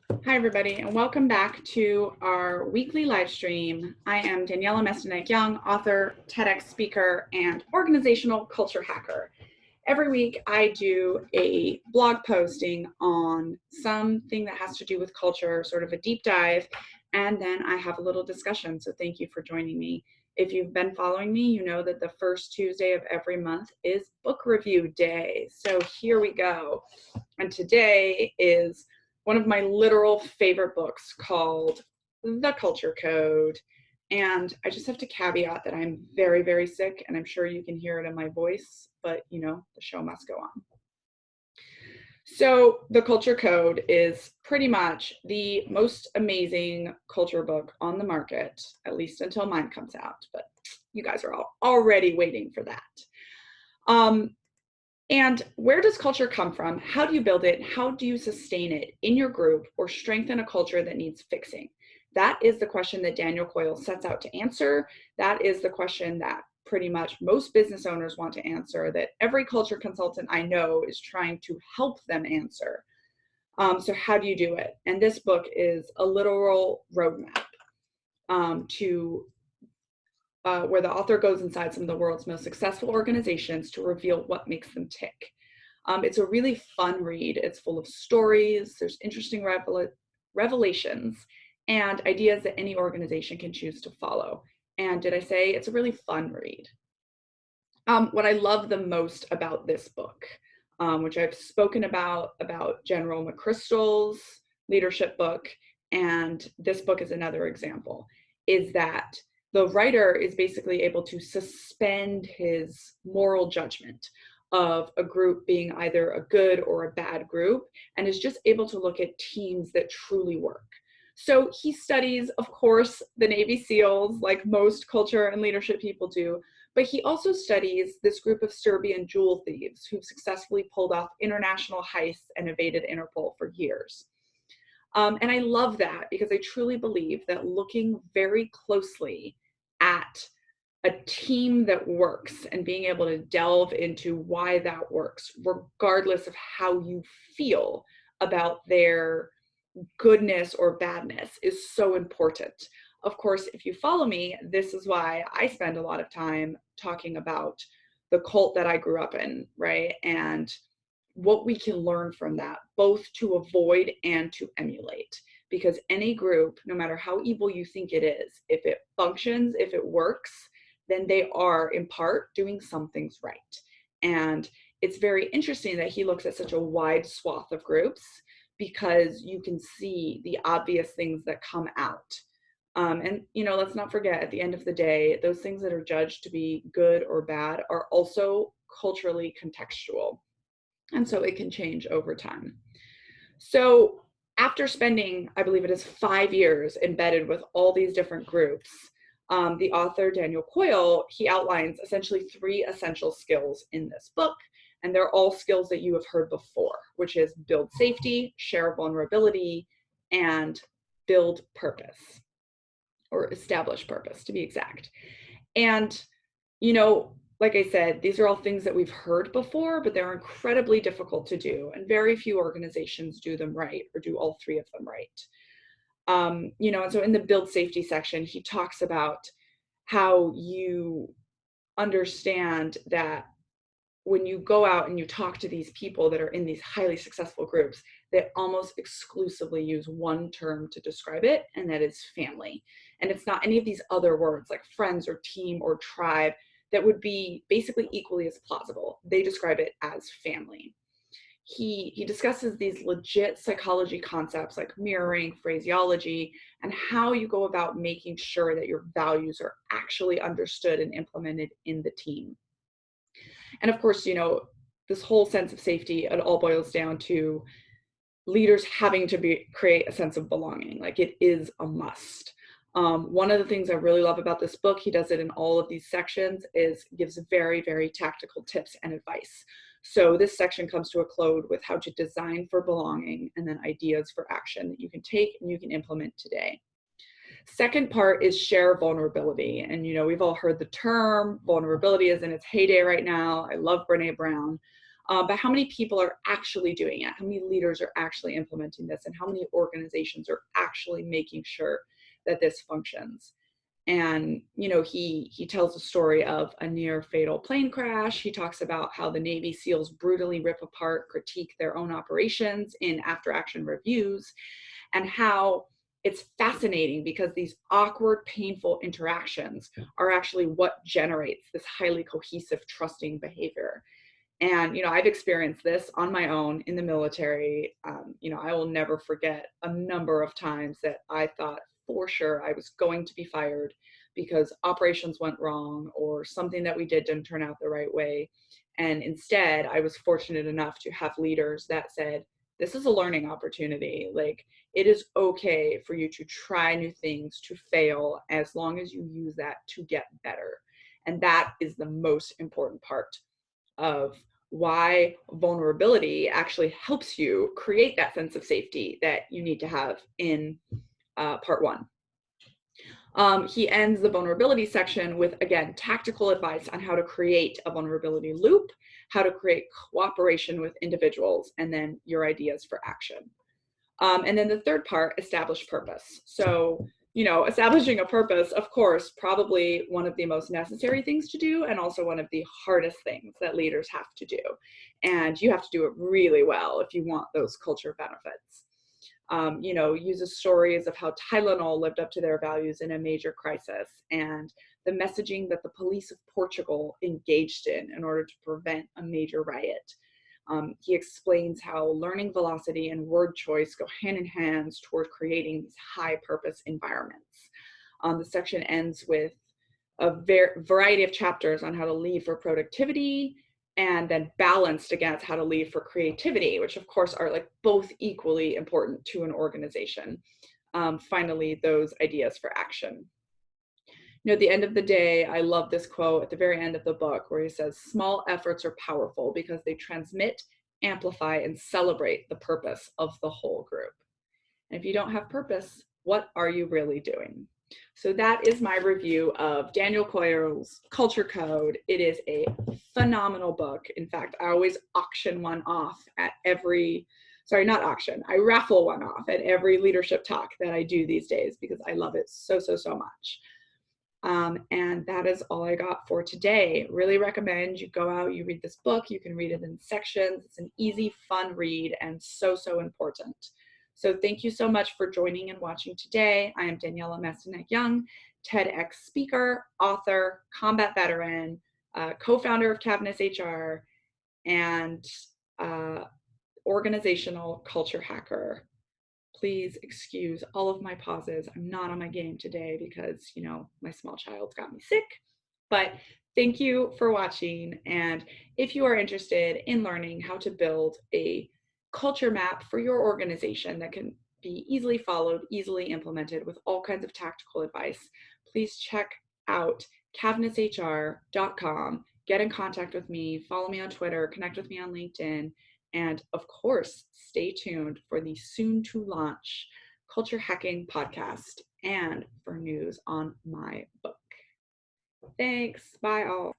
Hi, everybody, and welcome back to our weekly live stream. I am Daniella Young, author, TEDx speaker, and organizational culture hacker. Every week, I do a blog posting on something that has to do with culture, sort of a deep dive, and then I have a little discussion. So thank you for joining me. If you've been following me, you know that the first Tuesday of every month is book review day. So here we go. And today is one of my literal favorite books called The Culture Code. And I just have to caveat that I'm very, very sick, and I'm sure you can hear it in my voice, but you know, the show must go on. So The Culture Code is pretty much the most amazing culture book on the market, at least until mine comes out, but you guys are all already waiting for that. And where does culture come from? How do you build it? How do you sustain it in your group or strengthen a culture that needs fixing? That is the question that Daniel Coyle sets out to answer. That is the question that pretty much most business owners want to answer, that every culture consultant I know is trying to help them answer. So how do you do it? And this book is a literal roadmap to where the author goes inside some of the world's most successful organizations to reveal what makes them tick. It's a really fun read. It's full of stories. There's interesting revelations and ideas that any organization can choose to follow. And did I say it's a really fun read? What I love the most about this book, which I've spoken about General McChrystal's leadership book, and this book is another example, is that the writer is basically able to suspend his moral judgment of a group being either a good or a bad group, and is just able to look at teams that truly work. So he studies, of course, the Navy SEALs, like most culture and leadership people do, but he also studies this group of Serbian jewel thieves who've successfully pulled off international heists and evaded Interpol for years. And I love that because I truly believe that looking very closely at a team that works and being able to delve into why that works, regardless of how you feel about their goodness or badness, is so important. Of course, if you follow me, this is why I spend a lot of time talking about the cult that I grew up in, right? And what we can learn from that, both to avoid and to emulate. Because any group, no matter how evil you think it is, if it functions, if it works, then they are in part doing some things right. And it's very interesting that he looks at such a wide swath of groups because you can see the obvious things that come out. And, you know, let's not forget, at the end of the day, those things that are judged to be good or bad are also culturally contextual. And so it can change over time. So after spending, I believe it is 5 years embedded with all these different groups, the author, Daniel Coyle, he outlines essentially 3 essential skills in this book. And they're all skills that you have heard before, which is build safety, share vulnerability, and build purpose, or establish purpose to be exact. And, you know, like I said, these are all things that we've heard before, but they're incredibly difficult to do. And very few organizations do them right or do all 3 of them right. You know, and so in the build safety section, he talks about how you understand that when you go out and you talk to these people that are in these highly successful groups, they almost exclusively use one term to describe it, and that is family. And it's not any of these other words like friends or team or tribe that would be basically equally as plausible. They describe it as family. He discusses these legit psychology concepts like mirroring, phraseology, and how you go about making sure that your values are actually understood and implemented in the team. And of course, you know, this whole sense of safety, it all boils down to leaders having to create a sense of belonging. Like, it is a must. One of the things I really love about this book, he does it in all of these sections, is gives very, very tactical tips and advice. So this section comes to a close with how to design for belonging, and then ideas for action that you can take and you can implement today. Second part is share vulnerability. And, you know, we've all heard the term. Vulnerability is in its heyday right now. I love Brene Brown. but how many people are actually doing it? How many leaders are actually implementing this? And how many organizations are actually making sure that this functions? And, you know, he tells a story of a near fatal plane crash. He talks about how the Navy SEALs brutally rip apart, critique their own operations in after action reviews, and how it's fascinating because these awkward, painful interactions are actually what generates this highly cohesive, trusting behavior. And, you know, I've experienced this on my own in the military. You know, I will never forget a number of times that I thought for sure I was going to be fired because operations went wrong or something that we did didn't turn out the right way. And instead, I was fortunate enough to have leaders that said, this is a learning opportunity. Like, it is okay for you to try new things, to fail, as long as you use that to get better. And that is the most important part of why vulnerability actually helps you create that sense of safety that you need to have in part one. He ends the vulnerability section with, again, tactical advice on how to create a vulnerability loop, how to create cooperation with individuals, and then your ideas for action. And then the third part, establish purpose. So, you know, establishing a purpose, of course, probably one of the most necessary things to do, and also one of the hardest things that leaders have to do. And you have to do it really well if you want those culture benefits. You know, uses stories of how Tylenol lived up to their values in a major crisis, and the messaging that the police of Portugal engaged in order to prevent a major riot. He explains how learning velocity and word choice go hand in hand toward creating these high purpose environments. The section ends with a variety of chapters on how to lead for productivity, and then balanced against how to lead for creativity, which of course are like both equally important to an organization. Finally, those ideas for action. You know, at the end of the day, I love this quote at the very end of the book where he says, small efforts are powerful because they transmit, amplify, and celebrate the purpose of the whole group. And if you don't have purpose, what are you really doing? So that is my review of Daniel Coyle's Culture Code. It is a phenomenal book. In fact, I always auction one off at every, sorry, not auction, I raffle one off at every leadership talk that I do these days because I love it so, so, so much. And that is all I got for today. Really recommend you go out, you read this book. You can read it in sections. It's an easy, fun read and so, so important. So thank you so much for joining and watching today. I am Daniella Mestenek-Young, TEDx speaker, author, combat veteran, co-founder of Cavness HR, and organizational culture hacker. Please excuse all of my pauses. I'm not on my game today because, you know, my small child got me sick. But thank you for watching. And if you are interested in learning how to build a culture map for your organization that can be easily followed, easily implemented with all kinds of tactical advice, please check out cavnesshr.com. Get in contact with me, follow me on Twitter, connect with me on LinkedIn. And of course, stay tuned for the soon to launch Culture Hacking podcast and for news on my book. Thanks. Bye all.